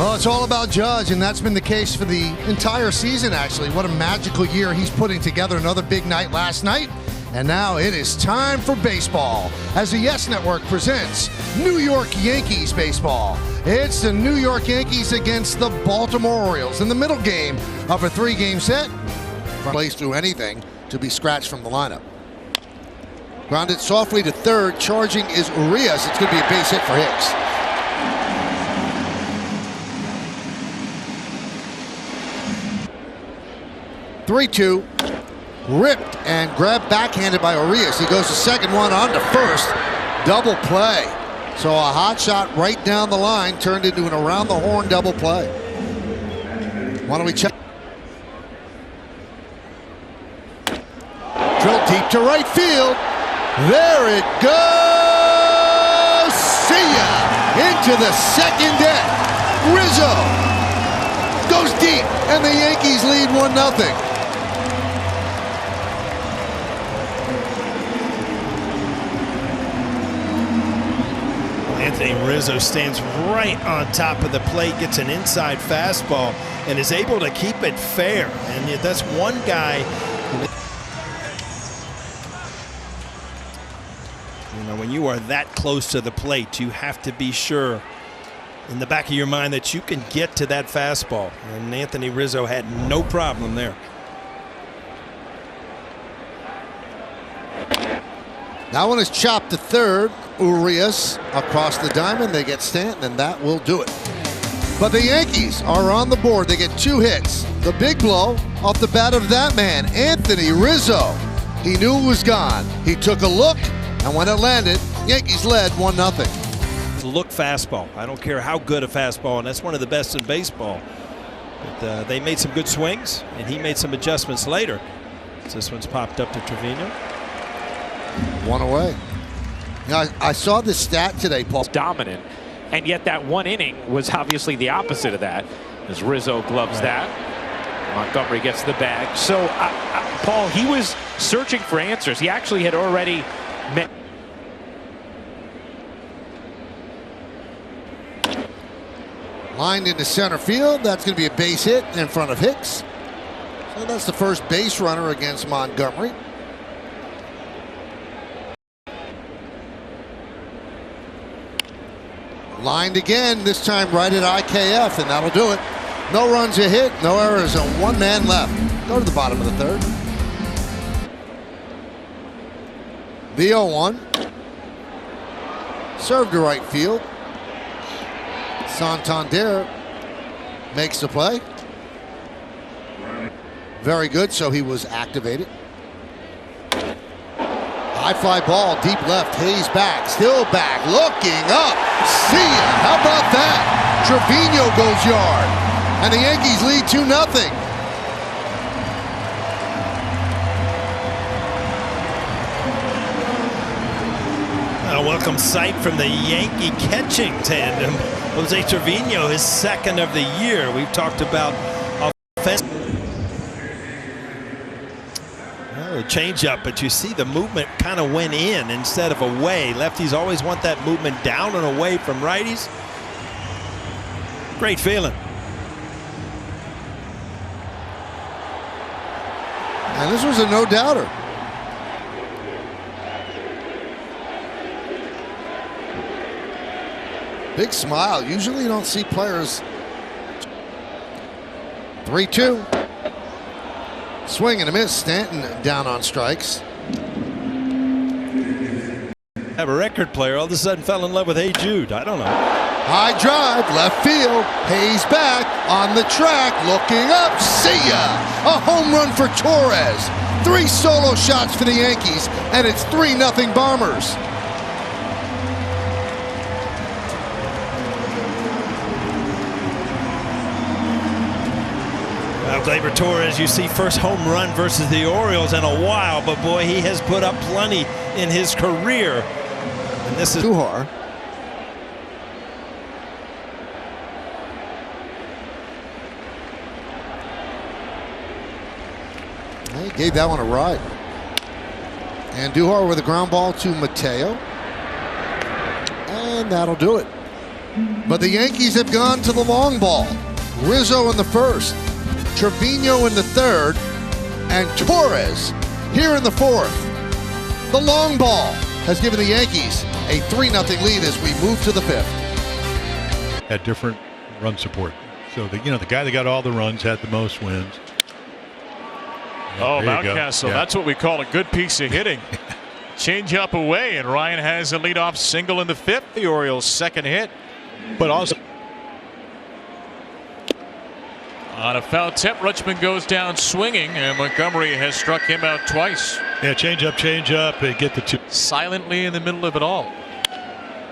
Well, it's all about Judge, and that's been the case for the entire season, actually. What a magical year he's putting together. Another big night last night, and now it is time for baseball as the Yes Network presents New York Yankees baseball. It's the New York Yankees against the Baltimore Orioles in the middle game of a three-game set. Plays through anything to be scratched from the lineup. Grounded softly to third. Charging is Urias. It's going to be a base hit for Hicks. Three-two, ripped and grabbed backhanded by Urias. He goes to second, one on to first. Double play. So a hot shot right down the line turned into an around the horn double play. Why don't we check? Drilled deep to right field. There it goes. See ya! Into the second deck. Rizzo goes deep, and the Yankees lead 1-0. Anthony Rizzo stands right on top of the plate, gets an inside fastball, and is able to keep it fair. And that's one guy. You know, when you are that close to the plate, you have to be sure in the back of your mind that you can get to that fastball. And Anthony Rizzo had no problem there. That one is chopped to third. Urias across the diamond. They get Stanton, and that will do it. But the Yankees are on the board. They get 2 hits. The big blow off the bat of that man, Anthony Rizzo. He knew it was gone. He took a look, and when it landed, Yankees led 1-0. Look fastball. I don't care how good a fastball, and that's one of the best in baseball. But they made some good swings, and he made some adjustments later. So this one's popped up to Trevino. One away. Now, I saw this stat today, Paul. Dominant, and yet that one inning was obviously the opposite of that, as Rizzo gloves that. Montgomery gets the bag. So, Paul, he was searching for answers. He actually had already met. Lined into center field. That's going to be a base hit in front of Hicks. So that's the first base runner against Montgomery. Lined again, this time right at IKF, and that'll do it. No runs a hit, no errors, and 1 man left. Go to the bottom of the third. The 0-1. Served to right field. Santander makes the play. Very good, so he was activated. High fly ball, deep left. Hayes back, still back, looking up. See ya. How about that? Trevino goes yard, and the Yankees lead 2-0. A welcome sight from the Yankee catching tandem. Jose Trevino, his second of the year. We've talked about offense. A change up, but you see the movement kind of went in instead of away. Lefties always want that movement down and away from righties. Great feeling. And this was a no-doubter. Big smile. Usually you don't see players. 3-2. Swing and a miss. Stanton down on strikes. Have a record player all of a sudden fell in love with Hey Jude. I don't know. High drive, left field. Hayes back on the track, looking up. See ya! A home run for Torres. 3 solo shots for the Yankees, and it's 3-0 Bombers. Gleyber Torres, you see first home run versus the Orioles in a while, but boy, he has put up plenty in his career. And this is Duhar. He gave that one a ride. And Duhar with a ground ball to Mateo. And that'll do it. But the Yankees have gone to the long ball. Rizzo in the first, Trevino in the third, and Torres here in the fourth. The long ball has given the Yankees a 3-0 lead as we move to the fifth. Had different run support. So the guy that got all the runs had the most wins. Oh, Mountcastle, that's what we call a good piece of hitting. Change up away, and Ryan has a leadoff single in the fifth. The Orioles' second hit. But also on a foul tip, Rutschman goes down swinging, and Montgomery has struck him out twice. Yeah, change up, and get the two. Silently in the middle of it all.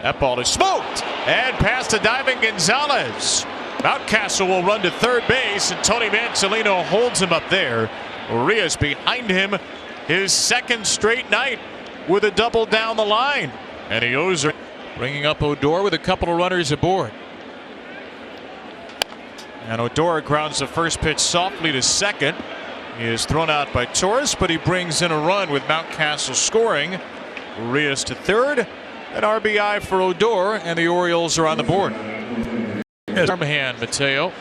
That ball is smoked and past a diving Gonzalez. Mountcastle will run to third base, and Tony Manzolino holds him up there. Urias behind him, his second straight night with a double down the line. And he owes her, bringing up Odor with a couple of runners aboard. And Odor grounds the first pitch softly to second. He is thrown out by Torres, but he brings in a run with Mountcastle scoring. Urias to third. An RBI for Odor, and the Orioles are on the board. Armhand, Mateo.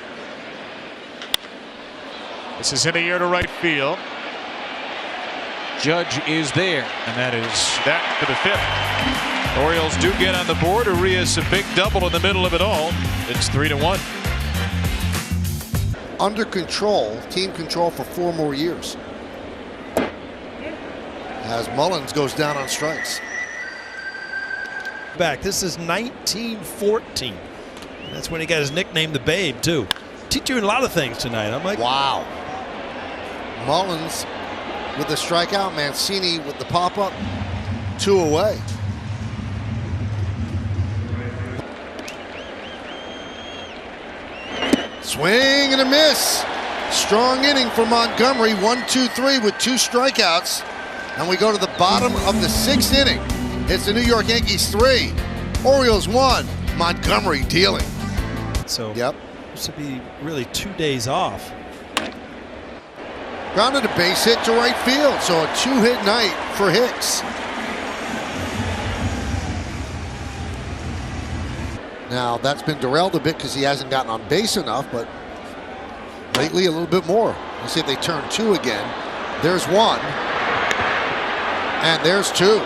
This is in the air to right field. Judge is there, and that is that to the fifth. Orioles do get on the board. Urias a big double in the middle of it all. It's 3-1. Under control, team control for 4 more years. As Mullins goes down on strikes. Back. This is 1914. That's when he got his nickname, the Babe, too. Teach you a lot of things tonight. I'm like, wow. Mullins with the strikeout. Mancini with the pop-up. 2 away. Swing and a miss. Strong inning for Montgomery. 1-2-3 with 2 strikeouts. And we go to the bottom of the 6th inning. It's the New York Yankees 3, Orioles 1, Montgomery dealing. So yep. This would be really 2 days off. Grounded a base hit to right field, so a 2-hit night for Hicks. Now that's been derailed a bit because he hasn't gotten on base enough, but lately a little bit more. Let's see if they turn 2 again. There's 1, and there's 2.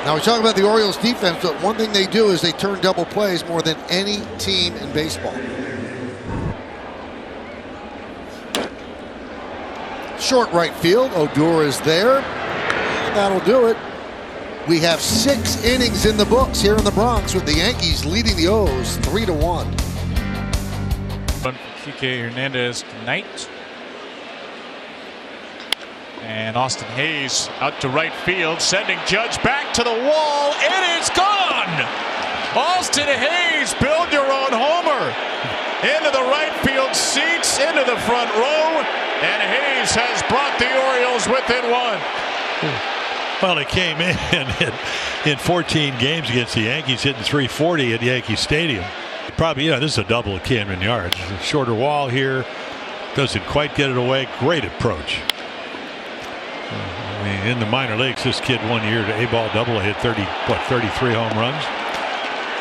Now we talk about the Orioles defense, but one thing they do is they turn double plays more than any team in baseball. Short right field, Odor is there, and that'll do it. We have 6 innings in the books here in the Bronx with the Yankees leading the O's 3-1. Kike Hernandez tonight. And Austin Hayes out to right field, sending Judge back to the wall. It is gone! Austin Hayes, build your own homer. Into the right field seats, into the front row, and Hayes has brought the Orioles within 1. Well, it came in 14 games against the Yankees, hitting .340 at Yankee Stadium. Probably, this is a double at Camden Yards. It's a shorter wall here. Doesn't quite get it away. Great approach. I mean, in the minor leagues, this kid 1 year to A-ball double hit 33 home runs.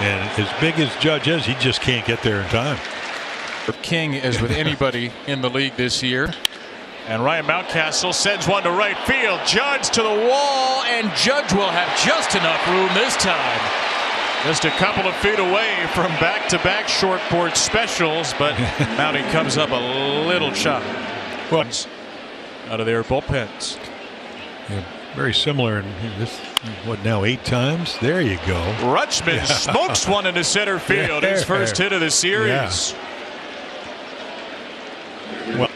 And as big as Judge is, he just can't get there in time. King is with anybody in the league this year. And Ryan Mountcastle sends one to right field. Judge to the wall, and Judge will have just enough room this time. Just a couple of feet away from back-to-back short porch specials, but Mounty comes up a little shot. Well, out of their bullpens. Yeah, very similar in this, what now, 8 times? There you go. Rutschman smokes one into center field. His first hit of the series. Yeah. Well,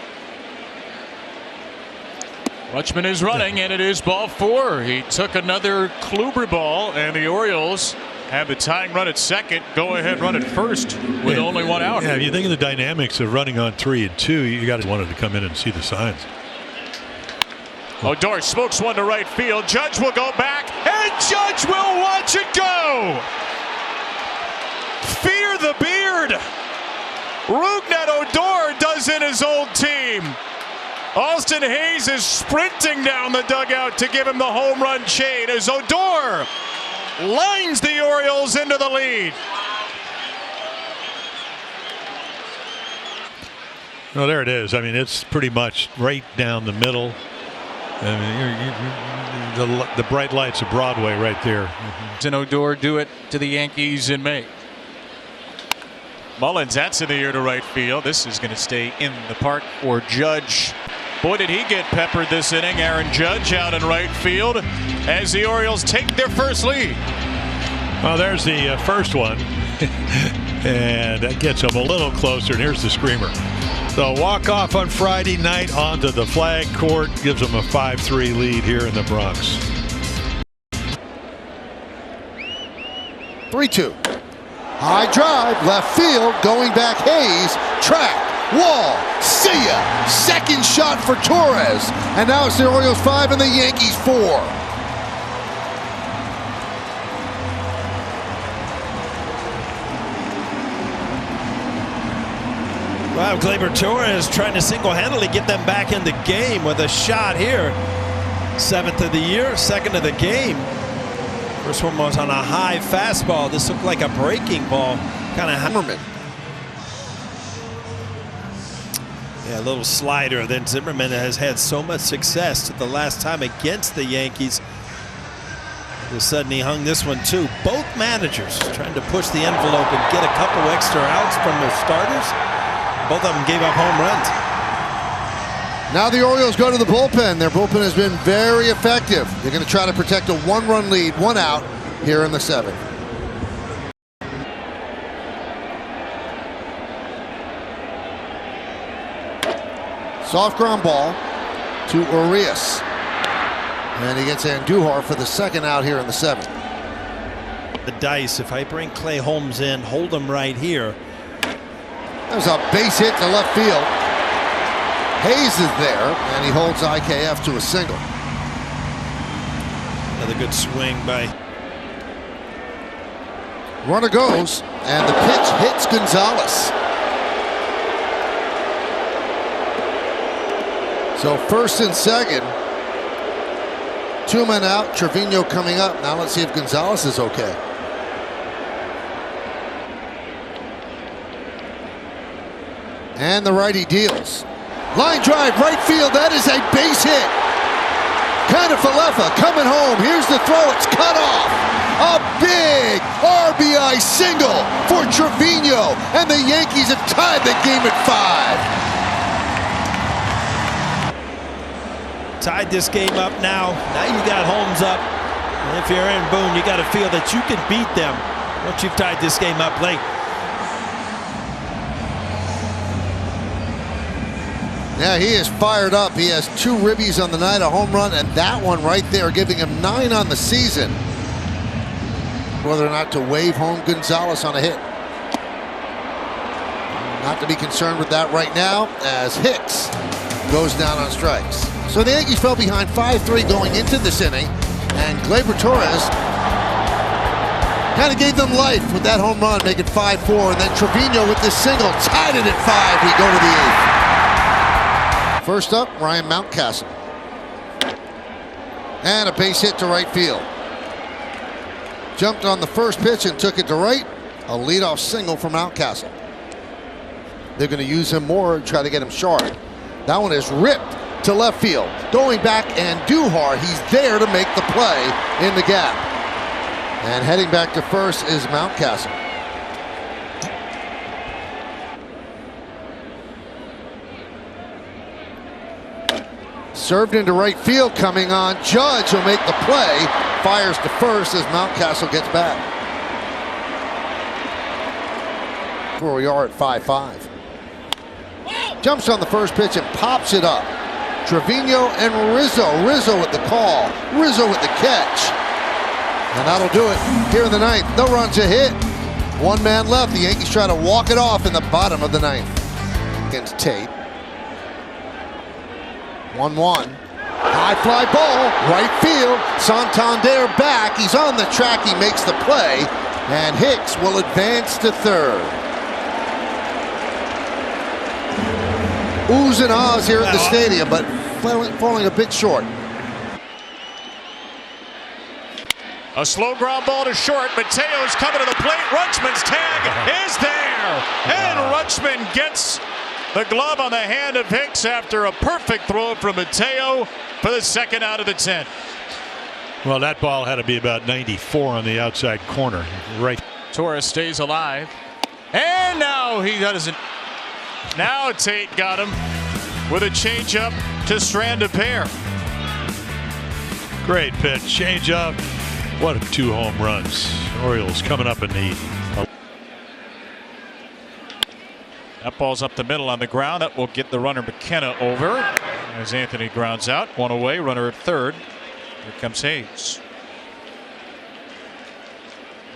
Rutschman is running, and it is ball 4. He took another Kluber ball, and the Orioles have the tying run at second. Go ahead, run at first with only 1 out. Yeah, if you think of the dynamics of running on 3 and 2, you got to wanted to come in and see the signs. Odor smokes one to right field. Judge will go back, and Judge will watch it go. Fear the beard. Rougned Odor does in his old team. Austin Hayes is sprinting down the dugout to give him the home run chain as Odor lines the Orioles into the lead. Well, there it is. I mean, it's pretty much right down the middle. I mean, the bright lights of Broadway right there. Did Odor do it to the Yankees in May? Mullins, that's in the air to right field. This is going to stay in the park for Judge. Boy, did he get peppered this inning. Aaron Judge out in right field as the Orioles take their first lead. Well, there's the first one. And that gets them a little closer. And here's the screamer. So walk-off on Friday night onto the flag court gives them a 5-3 lead here in the Bronx. 3-2. High drive, left field, going back Hayes, track, wall, see ya. Second shot for Torres. And now it's the Orioles 5 and the Yankees 4. Wow, Gleyber Torres trying to single-handedly get them back in the game with a shot here. 7th of the year, 2nd of the game. First one was on a high fastball. This looked like a breaking ball. Kind of Zimmerman. Yeah, a little slider. Then Zimmerman has had so much success the last time against the Yankees. All of a sudden he hung this one too. Both managers trying to push the envelope and get a couple extra outs from their starters. Both of them gave up home runs. Now the Orioles go to the bullpen. Their bullpen has been very effective. They're going to try to protect a 1-run lead, 1 out here in the 7th. Soft ground ball to Urias. And he gets Andujar for the 2nd out here in the 7th. The dice, if I bring Clay Holmes in, hold him right here. There's a base hit to left field. Hayes is there, and he holds IKF to a single. Another good swing by. Runner goes, and the pitch hits Gonzalez. So 1st and 2nd. 2 men out, Trevino coming up. Now let's see if Gonzalez is okay. And the righty deals. Line drive, right field. That is a base hit. Canafalefa coming home. Here's the throw. It's cut off. A big RBI single for Trevino. And the Yankees have tied the game at 5. Tied this game up now. Now you got Holmes up. And if you're Aaron Boone, you got to feel that you can beat them once you've tied this game up late. Yeah, he is fired up. He has 2 ribbies on the night, a home run, and that one right there giving him 9 on the season. Whether or not to wave home Gonzalez on a hit. Not to be concerned with that right now, as Hicks goes down on strikes. So the Yankees fell behind 5-3 going into this inning, and Gleyber Torres kind of gave them life with that home run, make it 5-4, and then Trevino with this single tied it at 5. We go to the 8th. First up, Ryan Mountcastle. And a base hit to right field. Jumped on the first pitch and took it to right. A leadoff single from Mountcastle. They're going to use him more and try to get him sharp. That one is ripped to left field. Going back, Andujar, he's there to make the play in the gap. And heading back to first is Mountcastle. Served into right field, coming on. Judge will make the play. Fires to first as Mountcastle gets back. Where we are at 5-5. Jumps on the first pitch and pops it up. Trevino and Rizzo. Rizzo with the call. Rizzo with the catch. And that'll do it here in the 9th. No runs, a hit. 1 man left. The Yankees try to walk it off in the bottom of the 9th. Against Tate. 1-1. High fly ball, right field. Santander back. He's on the track. He makes the play. And Hicks will advance to 3rd. Oohs and ahs here at the stadium, but falling a bit short. A slow ground ball to short. Mateo's coming to the plate. Rutschman's tag is there. And Rutschman gets The glove on the hand of Hicks after a perfect throw from Mateo for the second out of the 10th. Well, that ball had to be about 94 on the outside corner. Right. Torres stays alive. And now he doesn't. Now Tate got him with a changeup to strand a pair. Great pitch. Change up. What 2 home runs. Orioles coming up in the. That ball's up the middle on the ground. That will get the runner McKenna over as Anthony grounds out. One away. Runner at third. Here comes Hayes.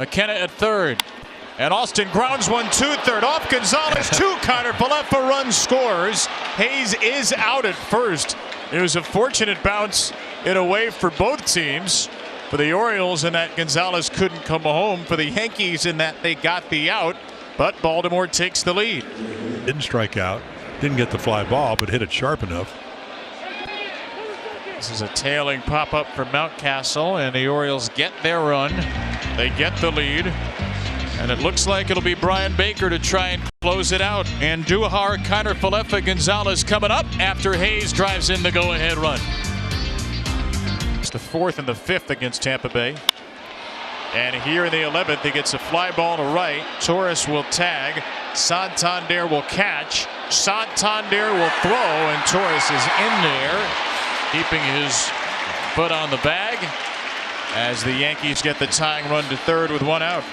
McKenna at third. And Austin grounds one to third. Off Gonzalez. 2 Kiner-Falefa run scores. Hayes is out at first. It was a fortunate bounce in a way for both teams. For the Orioles in that Gonzalez couldn't come home. For the Yankees in that they got the out. But Baltimore takes the lead. Didn't strike out. Didn't get the fly ball, but hit it sharp enough. This is a tailing pop-up for Mountcastle, and the Orioles get their run. They get the lead, and it looks like it'll be Brian Baker to try and close it out. And Duhar, Kiner-Falefa, Gonzalez coming up after Hayes drives in the go-ahead run. It's the 4th and the 5th against Tampa Bay. And here in the 11th, he gets a fly ball to right. Torres will tag. Santander will catch. Santander will throw, and Torres is in there, keeping his foot on the bag as the Yankees get the tying run to third with 1 out.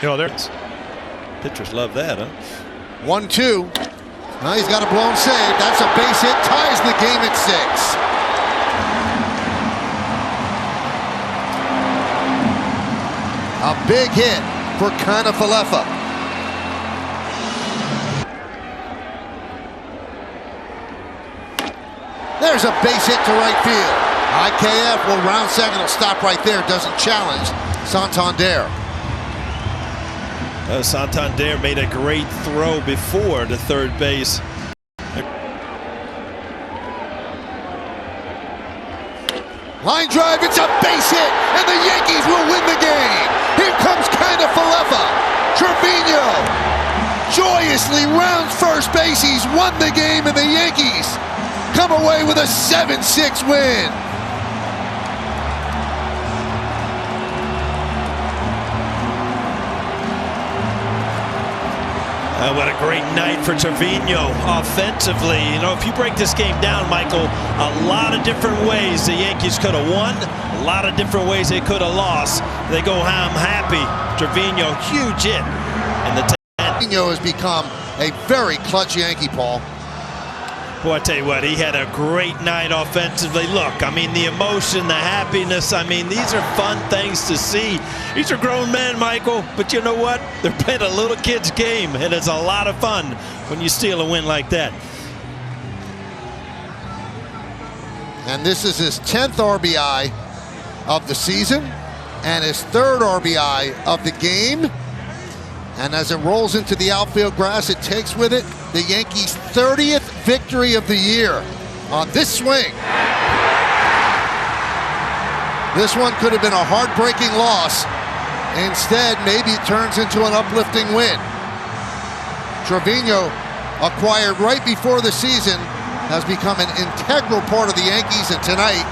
You know, there's pitchers love that, huh? 1-2. Now he's got a blown save. That's a base hit. Ties the game at 6. A big hit for Kiner-Falefa. There's a base hit to right field. IKF will round second. Will stop right there. Doesn't challenge Santander. Santander made a great throw before the third base. Line drive, it's a base hit, and the Yankees will win the game. Here comes Kiner-Falefa. Trevino joyously rounds first base. He's won the game, and the Yankees come away with a 7-6 win. What a great night for Trevino offensively. You know, if you break this game down, Michael, a lot of different ways the Yankees could have won, a lot of different ways they could have lost. They go home happy. Trevino, huge hit in the 10th. Trevino has become a very clutch Yankee, Paul. Boy, I tell you what, he had a great night offensively. Look, I mean, the emotion, the happiness, I mean, these are fun things to see. These are grown men, Michael, but you know what? They're playing a little kid's game, and it's a lot of fun when you steal a win like that. And this is his 10th RBI of the season and his 3rd RBI of the game. And as it rolls into the outfield grass, it takes with it the Yankees' 30th victory of the year on this swing. This one could have been a heartbreaking loss. Instead, maybe it turns into an uplifting win. Trevino, acquired right before the season, has become an integral part of the Yankees, and tonight